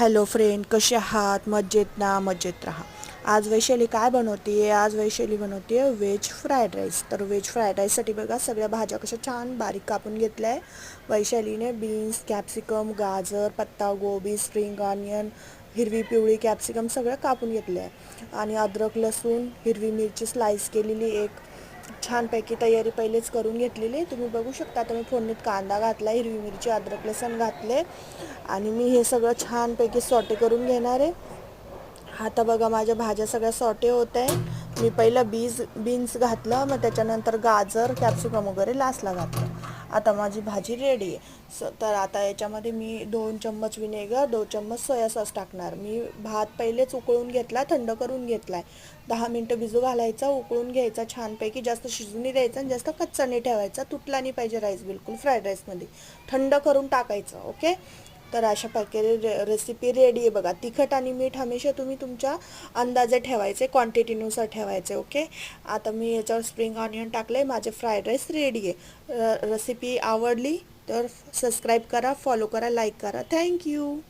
Hello friend, कसे आहात? मजेत ना? मजेत राहा. आज वैशाली काय बनवते? आज वैशाली बनवते व्हेज फ्राईड राईस. तर व्हेज फ्राईड राईससाठी बघा सगळ्या भाज्या कशा छान बारीक कापून घेतल्या आहे वैशालीने. बीन्स, कॅप्सिकम, गाजर, पत्तागोबी, स्प्रिंग ऑनियन, हिरवी पिवळी कॅप्सिकम सगळं कापून घेतलं आहे. आणि अद्रक, लसूण, हिरवी मिरची स्लाईस केलेली एक छानपैकी तयारी पहिलेच करून घेतलेली. तुम्ही बघू शकता. आता मी फोडणीत कांदा घातला, हिरवी मिरची, अद्रक, लसूण घातले आणि मी हे सगळं छानपैकी सॉटे करून घेणार आहे. आता बघा माझ्या भाज्या सगळ्या सॉटे होत आहे. मी पहिलं बीन्स घातलं, मग त्याच्यानंतर गाजर, कॅप्सिकम वगैरे लास्टला घातलं. आता माझी भाजी रेडी आहे. तर आता याच्यामध्ये मी 2 चम्मच विनेगर, 2 चम्मच सोया सॉस टाकणार. मी भात पहिलेच उकळून घेतला, थंड करून घेतलाय. 10 मिनटं भिजू घालायचा, उकळून घ्यायचा छानपैकी. जास्त शिजून नाही द्यायचा आणि जास्त कच्चा नाही ठेवायचा. तुटला नाही पाहिजे राईस बिलकुल फ्राईड राईसमध्ये. थंड करून टाकायचं. ओके. तर अशा प्रकारे रेसिपी रेडी आहे बघा. तिखट आणि मीठ हमेशा तुम्ही तुमच्या अंदाजे ठेवायचे, क्वांटिटीनुसार ठेवायचे. ओके. आता मी याच्यावर स्प्रिंग ऑनियन टाकले. माझे फ्राईड राईस रेडी आहे. रेसिपी आवडली तर सबस्क्राईब करा, फॉलो करा, लाईक करा. थँक्यू.